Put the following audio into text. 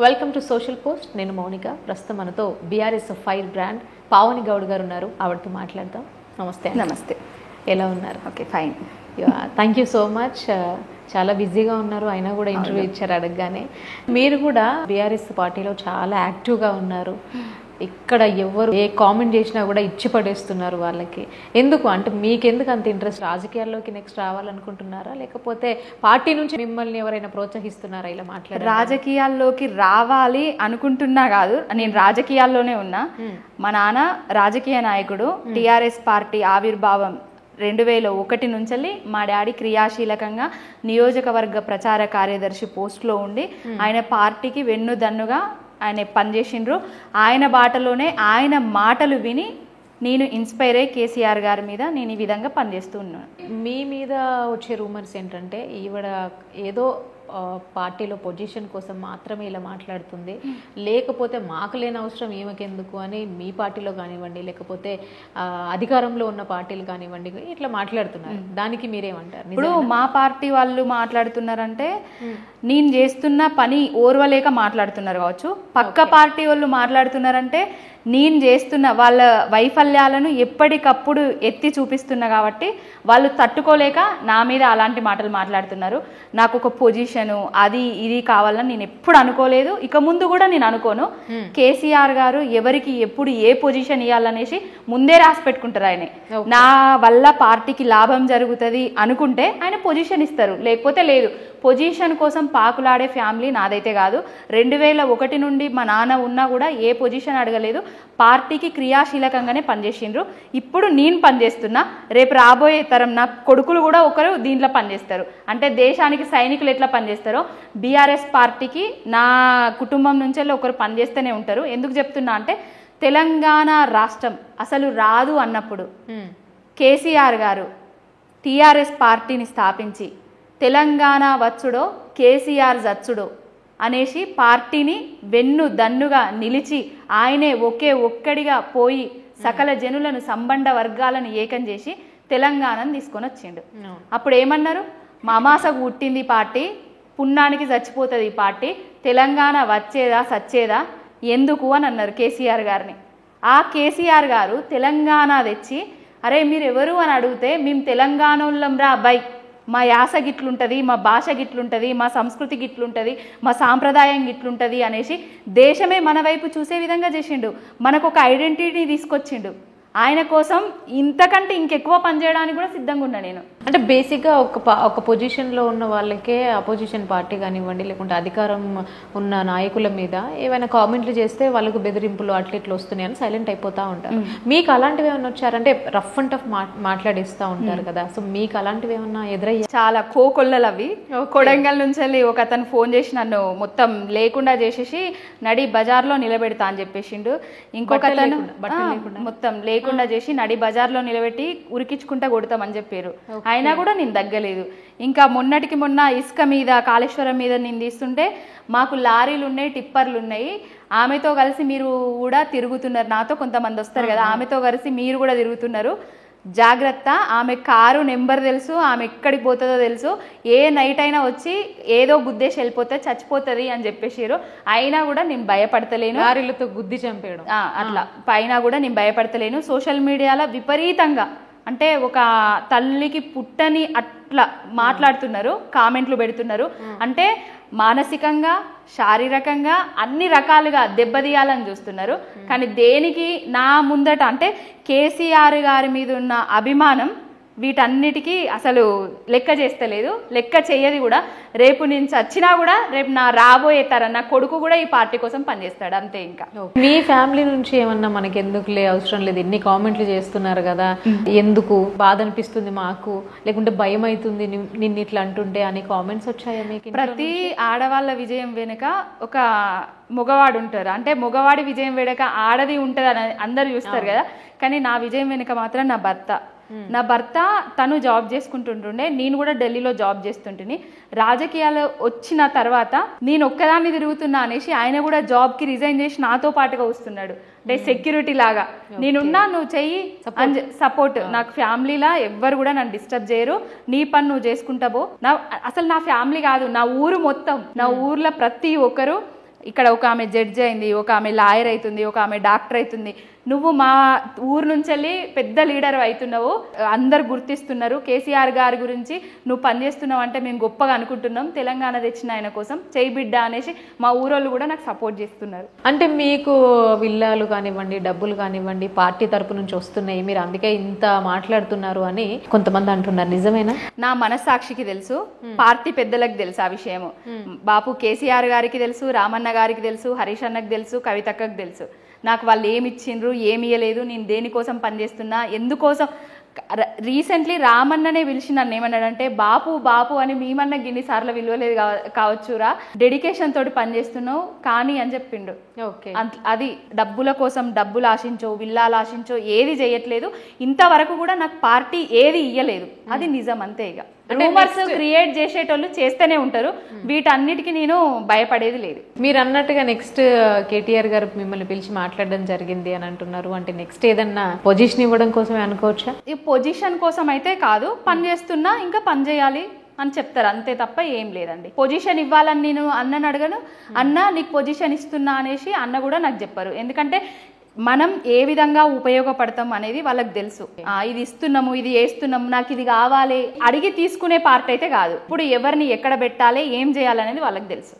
Welcome to social post. నేను మౌనిక. ప్రస్తుతం మనతో BRS fire brand Pavani Goud గారు ఉన్నారు. ఆవిడతో మాట్లాడదాం. నమస్తే. నమస్తే. ఎలా ఉన్నారు? Okay, fine. Thank you so much. చాలా బిజీగా ఉన్నారు, అయినా కూడా ఇంటర్వ్యూ ఇచ్చారు అడగగానే. మీరు కూడా బీఆర్ఎస్ పార్టీలో చాలా యాక్టివ్గా ఉన్నారు. ఇక్కడ ఎవరు ఏ కామెంట్ చేసినా కూడా ఇచ్చి పడేస్తున్నారు వాళ్ళకి. ఎందుకు అంటే మీకెందుకు అంత ఇంట్రెస్ట్? రాజకీయాల్లోకి నెక్స్ట్ రావాలనుకుంటున్నారా, లేకపోతే పార్టీ నుంచి మిమ్మల్ని ఎవరైనా ప్రోత్సహిస్తున్నారా ఇలా మాట్లాడారు? రాజకీయాల్లోకి రావాలి అనుకుంటున్నా కాదు, నేను రాజకీయాల్లోనే ఉన్నా. మా నాన్న రాజకీయ నాయకుడు. టీఆర్ఎస్ పార్టీ ఆవిర్భావం 2001 నుంచి మా డాడీ క్రియాశీలకంగా నియోజకవర్గ ప్రచార కార్యదర్శి పోస్ట్లో ఉండి ఆయన పార్టీకి వెన్నుదన్నుగా ఆయన పనిచేసిండ్రు. ఆయన బాటలోనే ఆయన మాటలు విని నేను ఇన్స్పైర్ అయ్యి కేసీఆర్ గారి మీద నేను ఈ విధంగా పనిచేస్తూ ఉన్నాను. మీ మీద వచ్చే రూమర్స్ ఏంటంటే ఈవిడ ఏదో పార్టీలో పొజిషన్ కోసం మాత్రమే ఇలా మాట్లాడుతుంది, లేకపోతే మాకు లేని అవసరం ఈమెకెందుకు అని మీ పార్టీలో కానివ్వండి, లేకపోతే అధికారంలో ఉన్న పార్టీలు కానివ్వండి ఇట్లా మాట్లాడుతున్నారు. దానికి మీరేమంటారు? ఇప్పుడు మా పార్టీ వాళ్ళు మాట్లాడుతున్నారంటే నేను చేస్తున్న పని ఓర్వలేక మాట్లాడుతున్నారు కావచ్చు. పక్క పార్టీ వాళ్ళు మాట్లాడుతున్నారంటే నేను చేస్తున్న వాళ్ళ వైఫల్యాలను ఎప్పటికప్పుడు ఎత్తి చూపిస్తున్నా కాబట్టి వాళ్ళు తట్టుకోలేక నా మీద అలాంటి మాటలు మాట్లాడుతున్నారు. నాకు ఒక పొజిషను అది ఇది కావాలని నేను ఎప్పుడు అనుకోలేదు, ఇక ముందు కూడా నేను అనుకోను. కేసీఆర్ గారు ఎవరికి ఎప్పుడు ఏ పొజిషన్ ఇవ్వాలనేసి ముందే రాసి పెట్టుకుంటారు. ఆయన నా వల్ల పార్టీకి లాభం జరుగుతుంది అనుకుంటే ఆయన పొజిషన్ ఇస్తారు, లేకపోతే లేదు. పొజిషన్ కోసం పాకులాడే ఫ్యామిలీ నాదైతే కాదు. 2001 నుండి మా నాన్న ఉన్నా కూడా ఏ పొజిషన్ అడగలేదు, పార్టీకి క్రియాశీలకంగానే పనిచేసిండ్రు. ఇప్పుడు నేను పనిచేస్తున్నా, రేపు రాబోయే తరం నా కొడుకులు కూడా ఒకరు దీంట్లో పనిచేస్తారు. అంటే దేశానికి సైనికులు ఎట్లా పనిచేస్తారో బీఆర్ఎస్ పార్టీకి నా కుటుంబం నుంచి ఒకరు పనిచేస్తూనే ఉంటారు. ఎందుకు చెప్తున్నా అంటే తెలంగాణ రాష్ట్రం అసలు రాదు అన్నప్పుడు కేసీఆర్ గారు టీఆర్ఎస్ పార్టీని స్థాపించి తెలంగాణ వచ్చుడో కేసీఆర్ జచ్చుడో అనేసి పార్టీని వెన్ను దన్నుగా నిలిచి ఆయనే ఒక్కడిగా పోయి సకల జనులను సంబంధ వర్గాలను ఏకం చేసి తెలంగాణను తీసుకొని వచ్చిండు. అప్పుడు ఏమన్నారు? మామాసకు పుట్టింది పార్టీ, పుణ్యానికి చచ్చిపోతుంది ఈ పార్టీ, తెలంగాణ వచ్చేదా సచ్చేదా ఎందుకు అని అన్నారు కేసీఆర్ గారిని. ఆ కేసీఆర్ గారు తెలంగాణ తెచ్చి అరే మీరు ఎవరు అని అడిగితే మేము తెలంగాణోళ్ళం రా అబ్బాయి, మా యాస గిట్లుంటుంది, మా భాష గిట్లుంటుంది, మా సంస్కృతి గిట్లుంటుంది, మా సాంప్రదాయం గిట్లుంటుంది అనేసి దేశమే మన వైపు చూసే విధంగా చేసిండు. మనకు ఒక ఐడెంటిటీ తీసుకొచ్చిండు. ఆయన కోసం ఇంతకంటే ఇంకెక్కువ పనిచేయడానికి కూడా సిద్ధంగా ఉన్నా నేను. అంటే బేసిక్గా ఒక పొజిషన్లో ఉన్న వాళ్ళకే అపోజిషన్ పార్టీ కానివ్వండి, లేకుంటే అధికారం ఉన్న నాయకుల మీద ఏమైనా కామెంట్లు చేస్తే వాళ్ళకు బెదిరింపులు అట్లా వస్తున్నాయి అని సైలెంట్ అయిపోతూ ఉంటారు. మీకు అలాంటివి ఏమైనా వచ్చారంటే రఫ్ అండ్ టఫ్ మాట్లాడిస్తూ ఉంటారు కదా, సో మీకు అలాంటివి ఏమన్నా ఎదురయ్యా? చాలా కోకొల్లలు అవి. కొడంగల్ నుంచి ఒక అతను ఫోన్ చేసి నన్ను మొత్తం లేకుండా చేసేసి నడి బజార్లో నిలబెడతా అని చెప్పేసిండు. ఇంకొక అతను మొత్తం లేకుండా చేసి నడి బజార్లో నిలబెట్టి ఉరికించుకుంటా కొడతామని చెప్పారు. అయినా కూడా నేను తగ్గలేదు. ఇంకా మొన్నటికి మొన్న ఇసుక మీద కాళేశ్వరం మీద నేను తీస్తుంటే మాకు లారీలు ఉన్నాయి, టిప్పర్లు ఉన్నాయి, ఆమెతో కలిసి మీరు కూడా తిరుగుతున్నారు, నాతో కొంతమంది వస్తారు కదా, ఆమెతో కలిసి మీరు కూడా తిరుగుతున్నారు, జాగ్రత్త, ఆమె కారు నెంబర్ తెలుసు, ఆమె ఎక్కడికి పోతుందో తెలుసు, ఏ నైట్ అయినా వచ్చి ఏదో గుద్దేసి వెళ్ళిపోతే చచ్చిపోతుంది అని చెప్పేసారు. అయినా కూడా నేను భయపడతలేను. లారీలతో గుద్ది చంపేయడం అట్లా పైన కూడా నేను భయపడతలేను. సోషల్ మీడియాలో విపరీతంగా అంటే ఒక తల్లికి పుట్టని అట్లా మాట్లాడుతున్నారు, కామెంట్లు పెడుతున్నారు. అంటే మానసికంగా శారీరకంగా అన్ని రకాలుగా దెబ్బతీయాలని చూస్తున్నారు. కానీ దేనికి నా ముందట అంటే కేసీఆర్ గారి మీద ఉన్న అభిమానం వీటన్నిటికీ అసలు లెక్క చేస్తలేదు, లెక్క చేయది కూడా. రేపు నేను చచ్చినా కూడా రేపు నా రాబోయే తరం నా కొడుకు కూడా ఈ పార్టీ కోసం పనిచేస్తాడు, అంతే. ఇంకా మీ ఫ్యామిలీ నుంచి ఏమన్నా మనకి ఎందుకులే అవసరం లేదు, ఎన్ని కామెంట్లు చేస్తున్నారు కదా, ఎందుకు బాధ అనిపిస్తుంది మాకు, లేకుంటే భయం అవుతుంది నిన్ను ఇట్లా అంటుంటే అనే కామెంట్స్ వచ్చాయా మీకు? ప్రతి ఆడవాళ్ళ విజయం వెనుక ఒక మగవాడు ఉంటారు. అంటే మగవాడి విజయం వెనుక ఆడది ఉంటుంది అని అందరు చూస్తారు కదా, కానీ నా విజయం వెనుక మాత్రం నా భర్త తను జాబ్ చేసుకుంటుంటుండే, నేను కూడా ఢిల్లీలో జాబ్ చేస్తుంటిని. రాజకీయాలు వచ్చిన తర్వాత నేను ఒక్కదాన్ని తిరుగుతున్నా అనేసి ఆయన కూడా జాబ్కి రిజైన్ చేసి నాతో పాటుగా వస్తున్నాడు. అంటే సెక్యూరిటీ లాగా నేనున్నా, నువ్వు చెయ్యి సపోర్ట్. నాకు ఫ్యామిలీలా ఎవ్వరు కూడా నన్ను డిస్టర్బ్ చేయరు, నీ పని నువ్వు చేసుకుంటావో. అసలు నా ఫ్యామిలీ కాదు, నా ఊరు మొత్తం, నా ఊర్లో ప్రతి ఒక్కరు ఇక్కడ ఒక ఆమె జడ్జి అయింది, ఒక ఆమె లాయర్ అవుతుంది, ఒక ఆమె డాక్టర్ అవుతుంది, నువ్వు మా ఊరు నుంచి వెళ్ళి పెద్ద లీడర్ అవుతున్నావు, అందరు గుర్తిస్తున్నారు, కేసీఆర్ గారి గురించి నువ్వు పనిచేస్తున్నావు అంటే మేము గొప్పగా అనుకుంటున్నాం, తెలంగాణ తెచ్చిన ఆయన కోసం చేయి బిడ్డ అనేసి మా ఊరోళ్ళు కూడా నాకు సపోర్ట్ చేస్తున్నారు. అంటే మీకు విల్లాలు కానివ్వండి, డబ్బులు కానివ్వండి పార్టీ తరపు నుంచి వస్తున్నాయి, మీరు అందుకే ఇంత మాట్లాడుతున్నారు అని కొంతమంది అంటున్నారు, నిజమేనా? నా మనస్సాక్షికి తెలుసు, పార్టీ పెద్దలకు తెలుసు ఆ విషయము. బాపు కేసీఆర్ గారికి తెలుసు, రామన్న గారికి తెలుసు, హరీష్ అన్నకు తెలుసు, కవితక్కకు తెలుసు. నాకు వాళ్ళు ఏమి ఇచ్చిండ్రు, ఏమి ఇయ్యలేదు, నేను దేనికోసం పనిచేస్తున్నా, ఎందుకోసం. రీసెంట్లీ రామన్ననే పిలిచి నన్ను ఏమన్నాడంటే, బాపు బాపు అని మేమన్నా గిన్నిసార్లు విలువలేదు కావచ్చురా, డెడికేషన్ తోటి పనిచేస్తున్నావు కానీ అని చెప్పిండు. ఓకే, అది డబ్బుల కోసం, డబ్బులు ఆశించో విల్లాలు ఆశించో ఏది చేయట్లేదు, ఇంతవరకు కూడా నాకు పార్టీ ఏది ఇయ్యలేదు, అది నిజం అంతే. ఇక రూమర్స్ క్రియేట్ చేసేటోళ్ళు చేస్తూనే ఉంటారు, వీటన్నిటికీ నేను భయపడేది లేదు. మీరు అన్నట్టుగా నెక్స్ట్ కేటీఆర్ గారు మిమ్మల్ని పిలిచి మాట్లాడడం జరిగింది అని అంటున్నారు, అంటే నెక్స్ట్ ఏదన్నా పొజిషన్ ఇవ్వడం కోసమే అనుకోవచ్చా? ఈ పొజిషన్ కోసం అయితే కాదు, పని చేస్తున్నా ఇంకా పని చేయాలి అని చెప్తారు అంతే తప్ప ఏం లేదండి. పొజిషన్ ఇవ్వాలని నేను అన్నని అడగను, అన్న నీకు పొజిషన్ ఇస్తున్నా అనేసి అన్న కూడా నాకు చెప్పారు. ఎందుకంటే మనం ఏ విధంగా ఉపయోగపడతాం అనేది వాళ్ళకి తెలుసు. ఇది ఇస్తున్నాము, ఇది చేస్తున్నాము, నాకు ఇది కావాలి అడిగి తీసుకునే పార్ట్ అయితే కాదు. ఇప్పుడు ఎవరిని ఎక్కడ పెట్టాలి, ఏం చేయాలనేది వాళ్ళకి తెలుసు.